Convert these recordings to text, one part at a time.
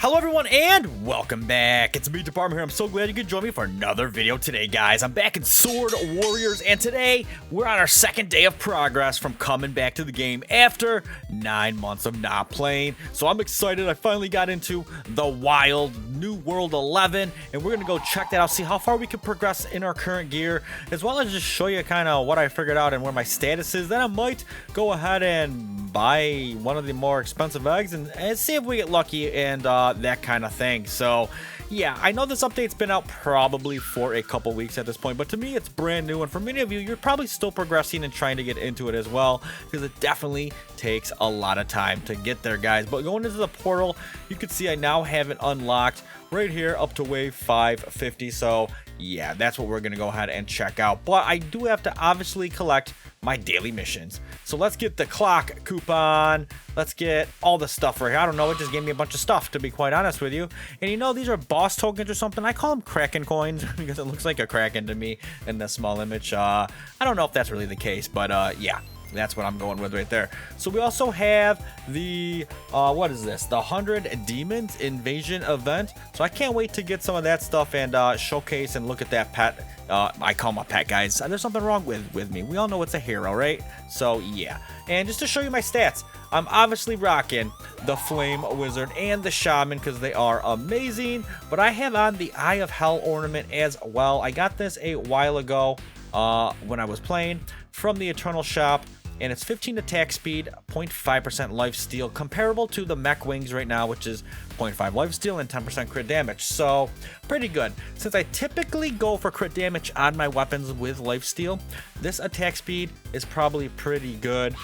Hello everyone and welcome back. It's Meatdept here. I'm so glad you could join me for another video today, guys. I'm back in Sword Warriors and today we're on our second day of progress from coming back to the game after 9 months of not playing. So I'm excited. I finally got into the Wild New World 11 and we're gonna go check that out, see how far we can progress in our current gear, as well as just show you kind of what I figured out and where my status is. Then I might go ahead and buy one of the more expensive eggs and see if we get lucky and that kind of thing. So yeah, I know this update's been out probably for a couple weeks at this point, but to me it's brand new, and for many of you, you're probably still progressing and trying to get into it as well, because it definitely takes a lot of time to get there, guys. But going into the portal, you can see I now have it unlocked right here up to wave 550. So yeah, that's what we're gonna go ahead and check out. But I do have to obviously collect my daily missions. So let's get the clock coupon. Let's get all the stuff right here. I don't know, it just gave me a bunch of stuff, to be quite honest with you. And you know, these are boss tokens or something. I call them Kraken coins because it looks like a Kraken to me in the small image. I don't know if that's really the case, but yeah, that's what I'm going with right there. So we also have the what is this, the 100 Demons Invasion event. So I can't wait to get some of that stuff and showcase and look at that pet. I call him a pet, guys. There's something wrong with me. We all know it's a hero, right? So yeah. And just to show you my stats, I'm obviously rocking the Flame Wizard and the Shaman because they are amazing. But I have on the Eye of Hell ornament as well. I got this a while ago when I was playing from the Eternal Shop. And it's 15 attack speed, 0.5% lifesteal, comparable to the mech wings right now, which is 0.5 lifesteal and 10% crit damage. So pretty good. Since I typically go for crit damage on my weapons with lifesteal, this attack speed is probably pretty good.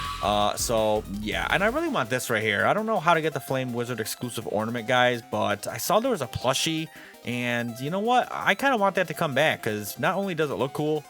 So yeah, and I really want this right here. I don't know how to get the Flame Wizard exclusive ornament, guys, but I saw there was a plushie, and you know what? I kind of want that to come back because not only does it look cool,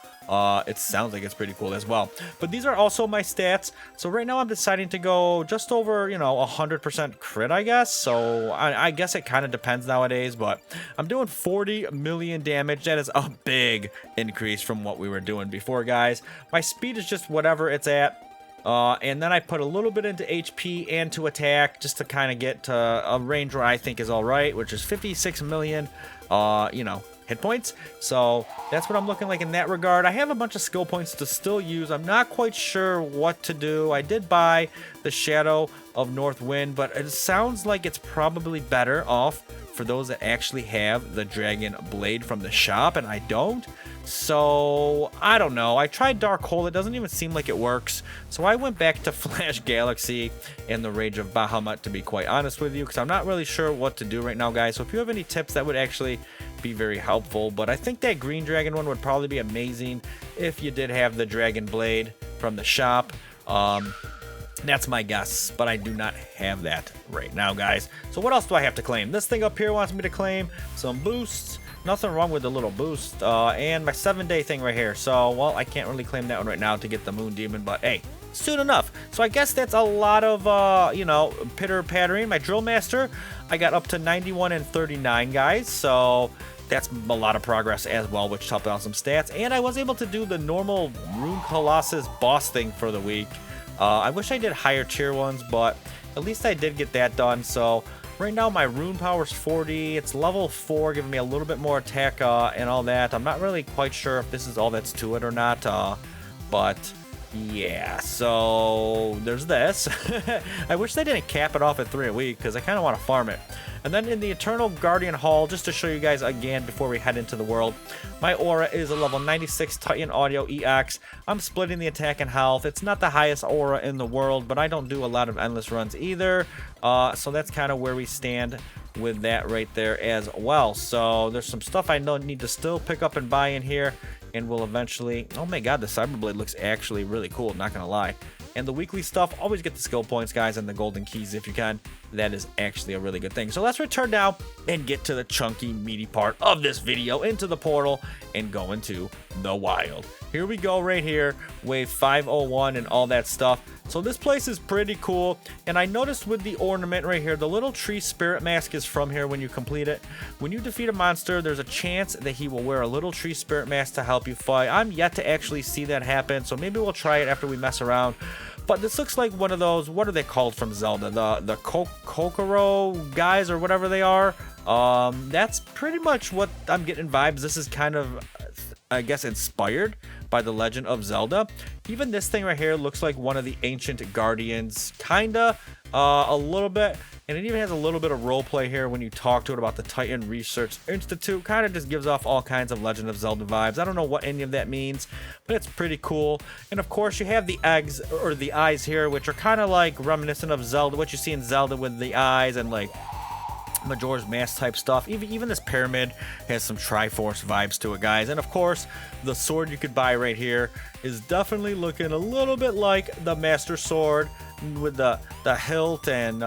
it sounds like it's pretty cool as well. But these are also my stats. So right now I'm deciding to go just over, you know, 100% crit, I guess. So I guess it kind of depends nowadays, but I'm doing 40 million damage. That is a big increase from what we were doing before, guys. My speed is just whatever it's at. And then I put a little bit into HP and to attack just to kind of get to a range where I think is all right, which is 56 million, you know, hit points. So that's what I'm looking like in that regard. I have a bunch of skill points to still use. I'm not quite sure what to do. I did buy the Shadow of North Wind, but it sounds like it's probably better off for those that actually have the Dragon Blade from the shop, and I don't. So I don't know. I tried Dark Hole. It doesn't even seem like it works. So I went back to Flash Galaxy and the Rage of Bahamut, to be quite honest with you, because I'm not really sure what to do right now, guys. So if you have any tips, that would actually be very helpful. But I think that Green Dragon one would probably be amazing if you did have the Dragon Blade from the shop. That's my guess, but I do not have that right now, guys. So what else do I have to claim? This thing up here wants me to claim some boosts. Nothing wrong with the little boost, and my 7-day thing right here. So, well, I can't really claim that one right now to get the Moon Demon, but hey, soon enough. So I guess that's a lot of, you know, pitter-pattering. My Drill Master, I got up to 91 and 39, guys. So that's a lot of progress as well, which helped out some stats. And I was able to do the normal Rune Colossus boss thing for the week. I wish I did higher tier ones, but at least I did get that done. So right now my rune power is 40. It's level 4, giving me a little bit more attack and all that. I'm not really quite sure if this is all that's to it or not, but yeah, so there's this. I wish they didn't cap it off at 3 a week because I kind of want to farm it. And then in the Eternal Guardian Hall, just to show you guys again before we head into the world, my aura is a level 96 Titan Audio EX. I'm splitting the attack and health. It's not the highest aura in the world, but I don't do a lot of endless runs either. So that's kind of where we stand with that right there as well. So there's some stuff I need to still pick up and buy in here, and we'll eventually... Oh my god, the Cyberblade looks actually really cool, not gonna lie. And the weekly stuff, always get the skill points, guys, and the golden keys if you can. That is actually a really good thing. So let's return now and get to the chunky, meaty part of this video, into the portal and go into the wild. Here we go right here, wave 501 and all that stuff. So this place is pretty cool, and I noticed with the ornament right here, the little tree spirit mask is from here when you complete it. When you defeat a monster, there's a chance that he will wear a little tree spirit mask to help you fight. I'm yet to actually see that happen, so maybe we'll try it after we mess around. But this looks like one of those, what are they called from Zelda? The Kokoro guys or whatever they are. That's pretty much what I'm getting vibes. This is kind of, I guess, inspired by the Legend of Zelda. Even this thing right here looks like one of the ancient guardians, kinda, a little bit. And it even has a little bit of roleplay here when you talk to it about the Titan Research Institute. Kind of just gives off all kinds of Legend of Zelda vibes. I don't know what any of that means, but it's pretty cool. And of course, you have the eggs, or the eyes here, which are kind of like reminiscent of Zelda, what you see in Zelda with the eyes and like Majora's Mask type stuff. Even this pyramid has some Triforce vibes to it, guys. And of course, the sword you could buy right here is definitely looking a little bit like the Master Sword with the hilt and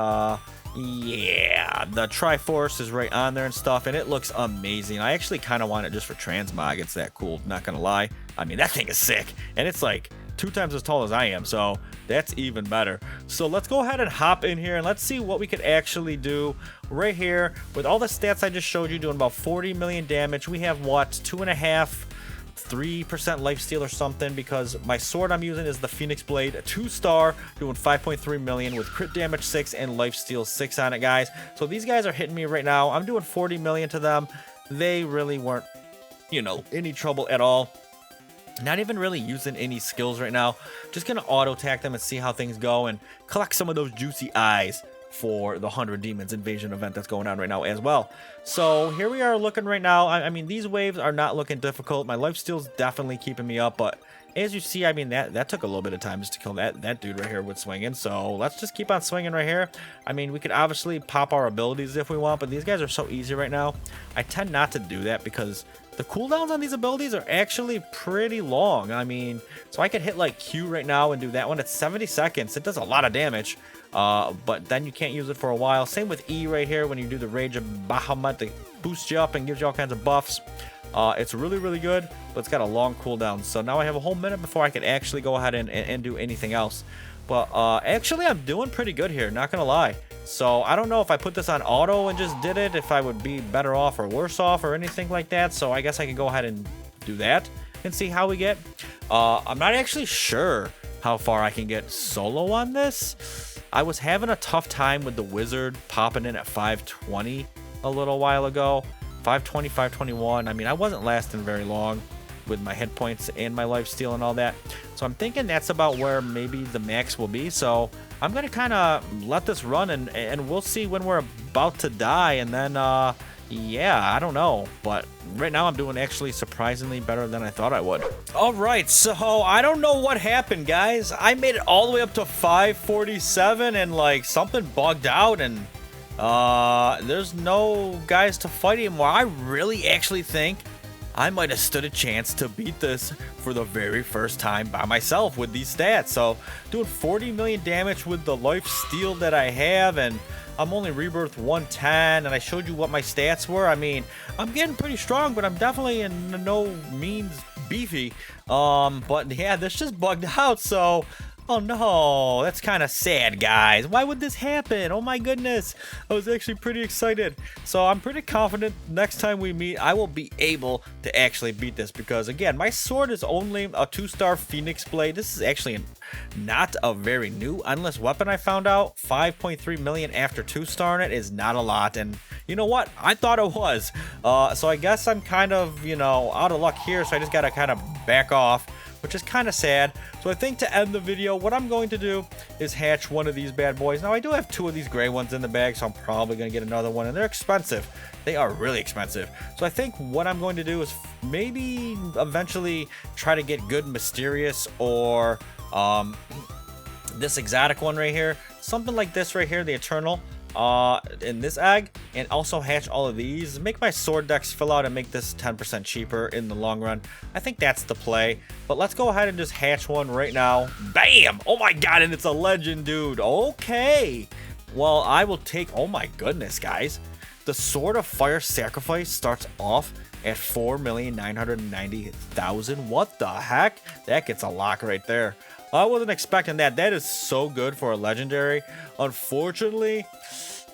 yeah, the Triforce is right on there and stuff, and it looks amazing. I actually kind of want it just for Transmog. It's that cool, not gonna lie. I mean, that thing is sick, and it's like 2 times as tall as I am, so that's even better. So let's go ahead and hop in here and let's see what we could actually do right here with all the stats I just showed you, doing about 40 million damage. We have what, 2.5 3% lifesteal or something, because my sword I'm using is the Phoenix Blade, a 2-star, doing 5.3 million with crit damage 6 and lifesteal 6 on it, guys. So these guys are hitting me right now. I'm doing 40 million to them. They really weren't, you know, any trouble at all. Not even really using any skills right now. Just gonna auto attack them and see how things go and collect some of those juicy eyes for the 100 Demons invasion event that's going on right now as well. So here we are looking right now. I mean, these waves are not looking difficult. My lifesteal's definitely keeping me up, but as you see, I mean, that took a little bit of time just to kill that dude right here with swinging. So let's just keep on swinging right here. I mean, we could obviously pop our abilities if we want, but these guys are so easy right now. I tend not to do that because the cooldowns on these abilities are actually pretty long. I mean, so I could hit like Q right now and do that one. It's 70 seconds. It does a lot of damage. But then you can't use it for a while. Same with E right here when you do the Rage of Bahamut. It boosts you up and gives you all kinds of buffs. It's really, really good, but it's got a long cooldown. So now I have a whole minute before I can actually go ahead and do anything else. But actually, I'm doing pretty good here, not gonna lie. So I don't know if I put this on auto and just did it, if I would be better off or worse off or anything like that. So I guess I can go ahead and do that and see how we get. I'm not actually sure how far I can get solo on this. I was having a tough time with the wizard popping in at 520 a little while ago. 520, 521. I mean, I wasn't lasting very long with my hit points and my lifesteal and all that. So I'm thinking that's about where maybe the max will be. So I'm going to kind of let this run and we'll see when we're about to die. And then, yeah, I don't know. But right now I'm doing actually surprisingly better than I thought I would. All right, so I don't know what happened, guys. I made it all the way up to 547 and like something bugged out and there's no guys to fight anymore. I really actually think I might have stood a chance to beat this for the very first time by myself with these stats. So doing 40 million damage with the life steal that I have, and I'm only Rebirth 110, and I showed you what my stats were. I mean, I'm getting pretty strong, but I'm definitely in no means beefy. But yeah, this just bugged out, so oh no, that's kind of sad, guys. Why would this happen? Oh my goodness. I was actually pretty excited. So I'm pretty confident next time we meet, I will be able to actually beat this because, again, my sword is only a 2-star Phoenix Blade. This is actually not a very new endless weapon, I found out. 5.3 million after 2-star in it is not a lot. And you know what? I thought it was. So I guess I'm kind of, you know, out of luck here. So I just got to kind of back off, which is kind of sad. So I think to end the video, what I'm going to do is hatch one of these bad boys. Now I do have 2 of these gray ones in the bag, so I'm probably going to get another one, and they're expensive. They are really expensive. So I think what I'm going to do is maybe eventually try to get good Mysterious or this exotic one right here. Something like this right here, the Eternal. In this egg, and also hatch all of these, make my SwordDex fill out and make this 10% cheaper in the long run. I think that's the play, but let's go ahead and just hatch one right now. Bam! Oh my god, and it's a legend, dude. Okay, well, I will take, oh my goodness, guys, the Sword of Fire Sacrifice starts off at 4,990,000. What the heck? That gets a lock right there. I wasn't expecting that. That is so good for a legendary. Unfortunately,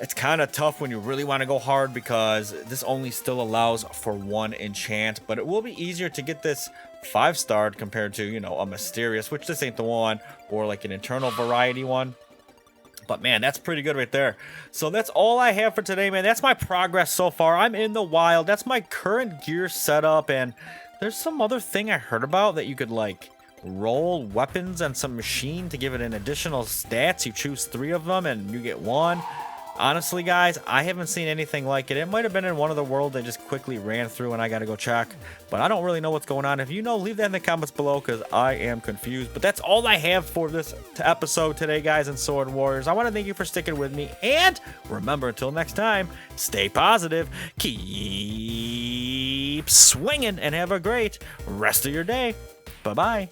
It's kind of tough when you really want to go hard because this only still allows for 1 enchant, but it will be easier to get this 5-starred compared to, you know, a mysterious, which this ain't the one, or like an internal variety one. But man, that's pretty good right there. So that's all I have for today, man. That's my progress so far. I'm in the wild. That's my current gear setup. And there's some other thing I heard about that you could like roll weapons and some machine to give it an additional stats. You choose 3 of them and you get 1. Honestly, guys, I haven't seen anything like it. It might have been in one of the worlds I just quickly ran through and I got to go check. But I don't really know what's going on. If you know, leave that in the comments below because I am confused. But that's all I have for this episode today, guys, and Sword Warriors. I want to thank you for sticking with me. And remember, until next time, stay positive, keep swinging, and have a great rest of your day. Bye-bye.